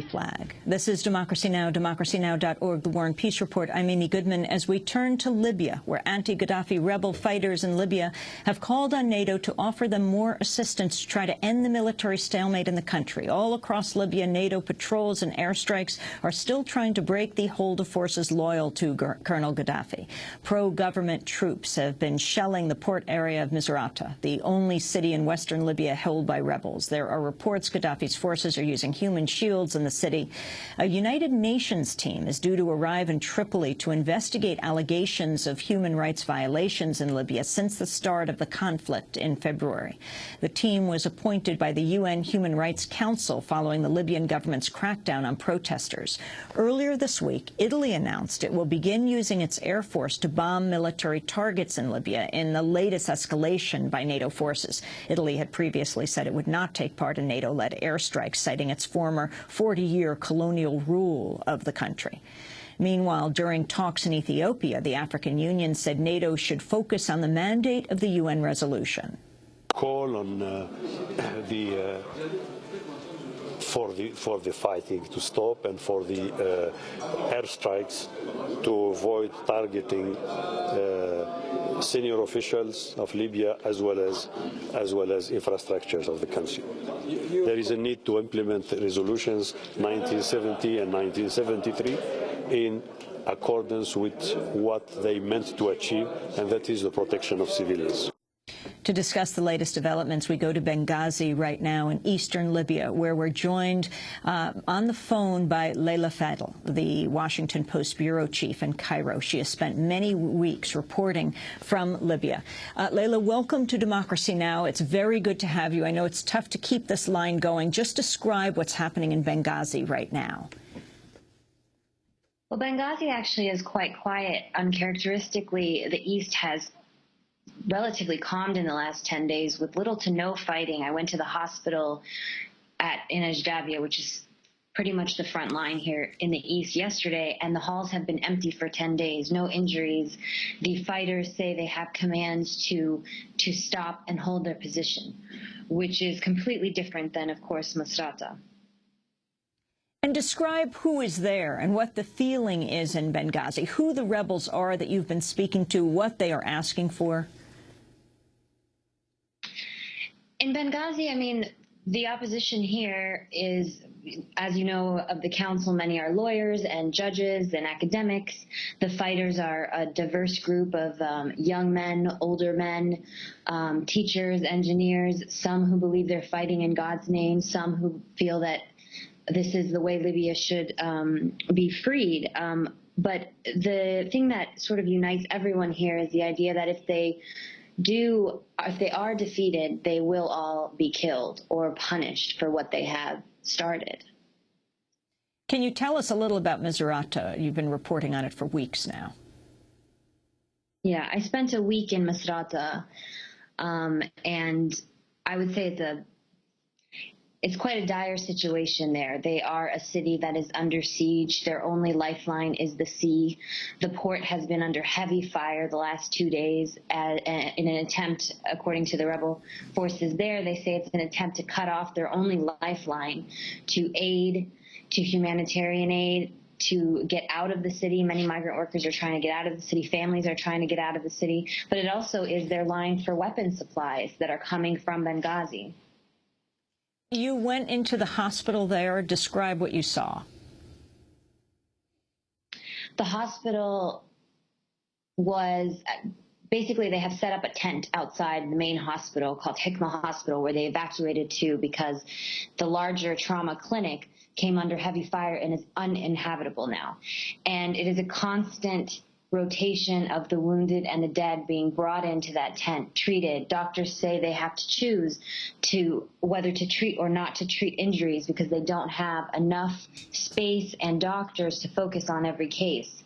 Flag. This is Democracy Now!, democracynow.org, The War and Peace Report. I'm Amy Goodman. As we turn to Libya, where anti-Gaddafi rebel fighters in Libya have called on NATO to offer them more assistance to try to end the military stalemate in the country. All across Libya, NATO patrols and airstrikes are still trying to break the hold of forces loyal to Colonel Gaddafi. Pro-government troops have been shelling the port area of Misurata, the only city in western Libya held by rebels. There are reports Gaddafi's forces are using human shields in the city. A United Nations team is due to arrive in Tripoli to investigate allegations of human rights violations in Libya since the start of the conflict in February. The team was appointed by the UN Human Rights Council following the Libyan government's crackdown on protesters. Earlier this week, Italy announced it will begin using its air force to bomb military targets in Libya in the latest escalation by NATO forces. Italy had previously said it would not take part in NATO-led airstrikes, citing its former 40-year colonial rule of the country. Meanwhile, during talks in Ethiopia, the African Union said NATO should focus on the mandate of the UN resolution. Call on for the fighting to stop and for the airstrikes to avoid targeting senior officials of Libya as well as infrastructures of the country. There is a need to implement resolutions 1970 and 1973 in accordance with what they meant to achieve, and that is the protection of civilians. To discuss the latest developments, we go to Benghazi right now in eastern Libya, where we're joined on the phone by Leila Fadel, the Washington Post bureau chief in Cairo. She has spent many weeks reporting from Libya. Leila, welcome to Democracy Now! It's very good to have you. I know it's tough to keep this line going. Just describe what's happening in Benghazi right now. Well, Benghazi actually is quite quiet. Uncharacteristically, the east has relatively calmed in the last 10 days with little to no fighting. I went to the hospital in Anti-Gaddafi, which is pretty much the front line here in the east yesterday, and the halls have been empty for 10 days, no injuries. The fighters say they have commands to stop and hold their position, which is completely different than, of course, Misurata. And describe who is there and what the feeling is in Benghazi, who the rebels are that you've been speaking to, what they are asking for. In Benghazi, I mean, the opposition here is, as you know, of the council, many are lawyers and judges and academics. The fighters are a diverse group of young men, older men, teachers, engineers, some who believe they're fighting in God's name, some who feel that this is the way Libya should be freed. But the thing that sort of unites everyone here is the idea that if they are defeated, they will all be killed or punished for what they have started. Can you tell us a little about Misurata? You've been reporting on it for weeks now. Yeah, I spent a week in Misurata, and I would say it's quite a dire situation there. They are a city that is under siege. Their only lifeline is the sea. The port has been under heavy fire the last 2 days in an attempt, according to the rebel forces there, they say it's an attempt to cut off their only lifeline to aid, to humanitarian aid, to get out of the city. Many migrant workers are trying to get out of the city. Families are trying to get out of the city. But it also is their line for weapon supplies that are coming from Benghazi. You went into the hospital there. Describe what you saw. The hospital was basically, they have set up a tent outside the main hospital called Hikma Hospital, where they evacuated to because the larger trauma clinic came under heavy fire and is uninhabitable now. And it is a constant rotation of the wounded and the dead being brought into that tent, treated. Doctors say they have to choose whether to treat or not to treat injuries because they don't have enough space and doctors to focus on every case.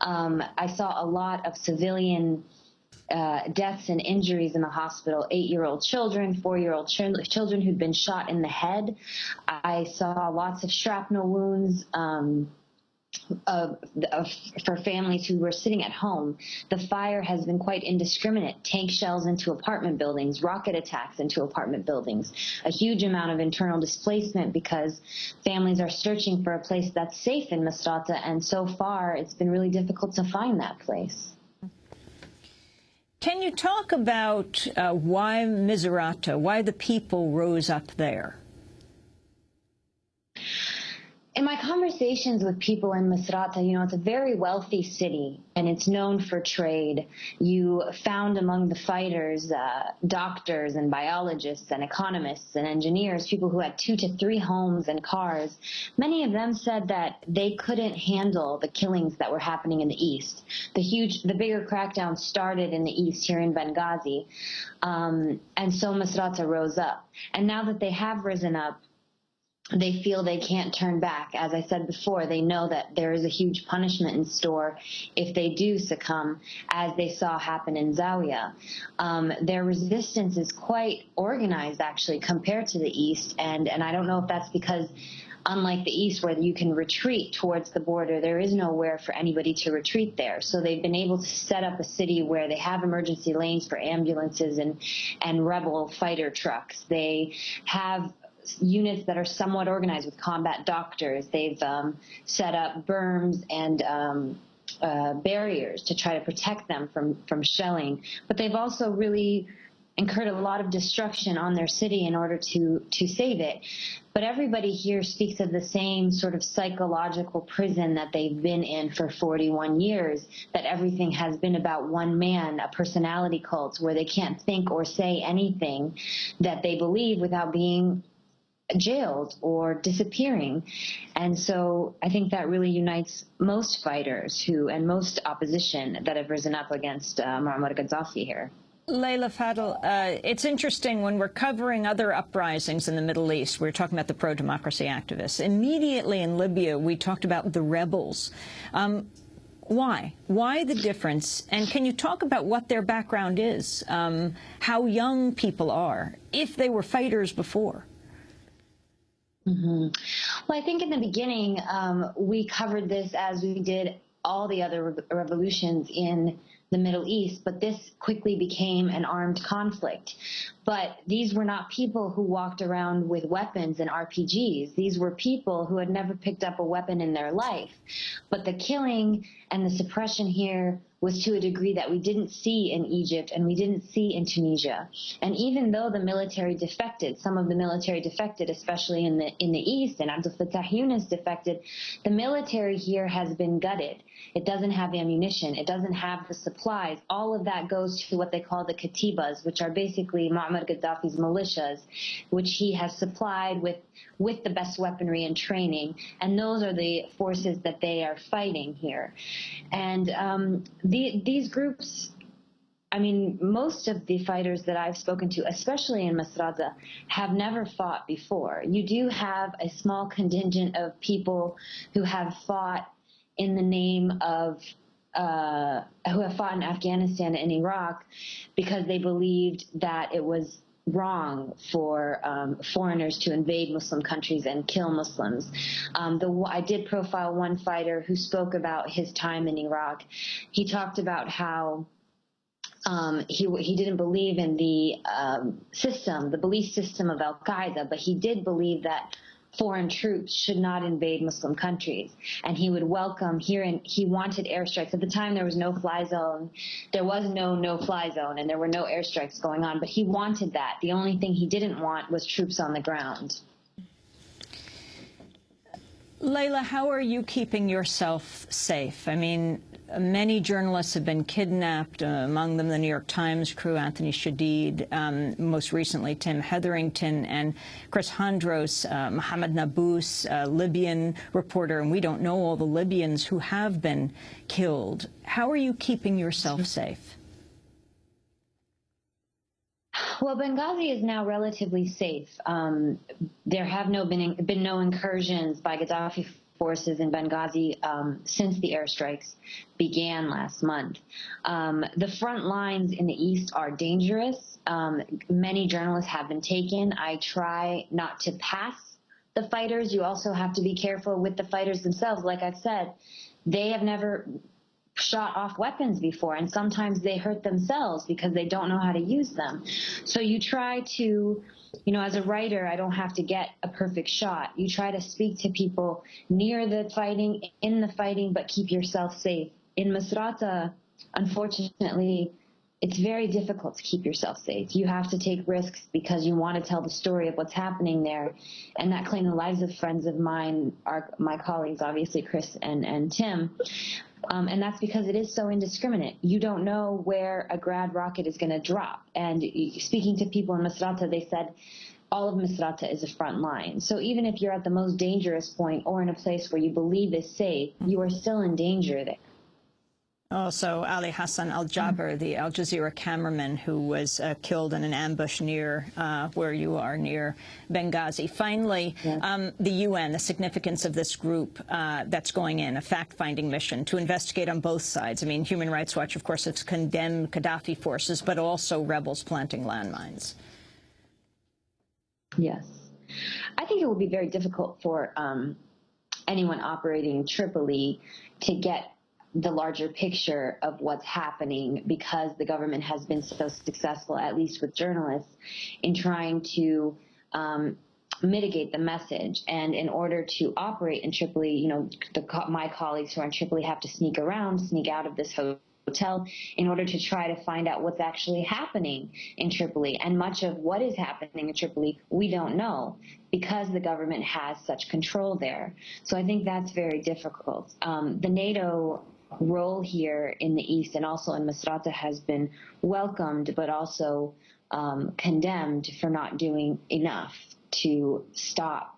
I saw a lot of civilian deaths and injuries in the hospital, 8-year-old children, 4-year-old children who'd been shot in the head. I saw lots of shrapnel wounds, for families who were sitting at home. The fire has been quite indiscriminate. Tank shells into apartment buildings, rocket attacks into apartment buildings, a huge amount of internal displacement because families are searching for a place that's safe in Misurata, and so far it's been really difficult to find that place. Can you talk about why Misurata, why the people rose up there? In my conversations with people in Misurata, you know, it's a very wealthy city and it's known for trade. You found among the fighters doctors and biologists and economists and engineers, people who had 2 to 3 homes and cars. Many of them said that they couldn't handle the killings that were happening in the east. The bigger crackdown started in the east here in Benghazi. And so Misurata rose up. And now that they have risen up, they feel they can't turn back. As I said before, they know that there is a huge punishment in store if they do succumb, as they saw happen in Zawiya. Their resistance is quite organized, actually, compared to the East. And I don't know if that's because, unlike the East, where you can retreat towards the border, there is nowhere for anybody to retreat there. So they've been able to set up a city where they have emergency lanes for ambulances and rebel fighter trucks. They have units that are somewhat organized with combat doctors. They've set up berms and barriers to try to protect them from shelling. But they've also really incurred a lot of destruction on their city in order to save it. But everybody here speaks of the same sort of psychological prison that they've been in for 41 years, that everything has been about one man, a personality cult, where they can't think or say anything that they believe without being jailed or disappearing. And so I think that really unites most fighters and most opposition that have risen up against Muammar Gaddafi here. Leila Fadel, it's interesting when we're covering other uprisings in the Middle East, we're talking about the pro-democracy activists. Immediately in Libya, we talked about the rebels. Why? Why the difference? And can you talk about what their background is, how young people are, if they were fighters before? Mm-hmm. Well, I think in the beginning, we covered this as we did all the other revolutions in the Middle East, but this quickly became an armed conflict. But these were not people who walked around with weapons and RPGs. These were people who had never picked up a weapon in their life. But the killing and the suppression here was to a degree that we didn't see in Egypt and we didn't see in Tunisia. And even though the military defected, some of the military defected, especially in the East, and Abdel Fattah Yunus defected, the military here has been gutted. It doesn't have ammunition. It doesn't have the supplies. All of that goes to what they call the katibas, which are basically Muammar Gaddafi's militias, which he has supplied with the best weaponry and training. And those are the forces that they are fighting here. And these groups, I mean, most of the fighters that I've spoken to, especially in Misurata, have never fought before. You do have a small contingent of people who have fought in the name of who have fought in Afghanistan and Iraq because they believed that it was wrong for foreigners to invade Muslim countries and kill Muslims. I did profile one fighter who spoke about his time in Iraq. He talked about how he didn't believe in the belief system of Al-Qaeda, but he did believe that foreign troops should not invade Muslim countries. And he would welcome here, and he wanted airstrikes. At the time, there was no fly zone. There was no fly zone, and there were no airstrikes going on. But he wanted that. The only thing he didn't want was troops on the ground. Leila, how are you keeping yourself safe? I mean, many journalists have been kidnapped, among them the New York Times crew, Anthony Shadid, most recently Tim Hetherington, and Chris Hondros, Mohammed Nabous, Libyan reporter, and we don't know all the Libyans who have been killed. How are you keeping yourself safe? Well, Benghazi is now relatively safe. There have been no incursions by Gaddafi forces in Benghazi since the airstrikes began last month. The front lines in the east are dangerous. Many journalists have been taken. I try not to pass the fighters. You also have to be careful with the fighters themselves. Like I've said, they have never shot off weapons before, and sometimes they hurt themselves because they don't know how to use them. So you try to, as a writer, I don't have to get a perfect shot. You try to speak to people near the fighting, in the fighting, but keep yourself safe. In Misurata, unfortunately, it's very difficult to keep yourself safe. You have to take risks because you want to tell the story of what's happening there. And that claimed the lives of friends of mine, my colleagues, obviously Chris and Tim. And that's because it is so indiscriminate. You don't know where a grad rocket is going to drop. And speaking to people in Misurata, they said all of Misurata is a front line. So even if you're at the most dangerous point or in a place where you believe is safe, you are still in danger there. Also, Ali Hassan al-Jaber, the Al Jazeera cameraman who was killed in an ambush near where you are, near Benghazi. Finally, the UN, the significance of this group that's going in, a fact-finding mission to investigate on both sides. I mean, Human Rights Watch, of course, has condemned Gaddafi forces, but also rebels planting landmines. Yes. I think it would be very difficult for anyone operating Tripoli to get the larger picture of what's happening, because the government has been so successful, at least with journalists, in trying to mitigate the message. And in order to operate in Tripoli, my colleagues who are in Tripoli have to sneak out of this hotel in order to try to find out what's actually happening in Tripoli. And much of what is happening in Tripoli, we don't know, because the government has such control there. So I think that's very difficult. The NATO role here in the East and also in Misurata has been welcomed, but also condemned for not doing enough to stop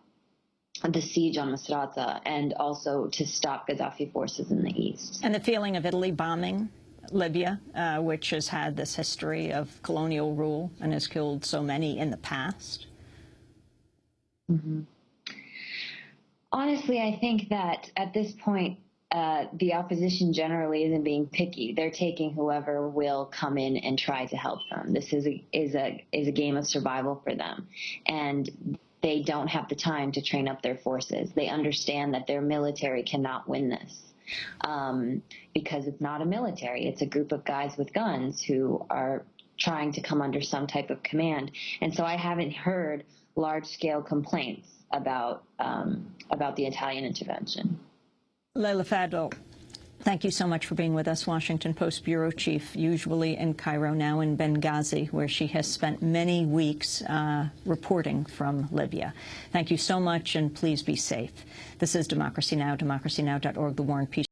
the siege on Misurata and also to stop Gaddafi forces in the East. And the feeling of Italy bombing Libya, which has had this history of colonial rule and has killed so many in the past? Mm-hmm. Honestly, I think that at this point, the opposition generally isn't being picky. They're taking whoever will come in and try to help them. This is a game of survival for them, and they don't have the time to train up their forces. They understand that their military cannot win this because it's not a military. It's a group of guys with guns who are trying to come under some type of command. And so I haven't heard large-scale complaints about the Italian intervention. Leila Fadel, thank you so much for being with us. Washington Post bureau chief, usually in Cairo, now in Benghazi, where she has spent many weeks reporting from Libya. Thank you so much, and please be safe. This is Democracy Now!, democracynow.org, The War and Peace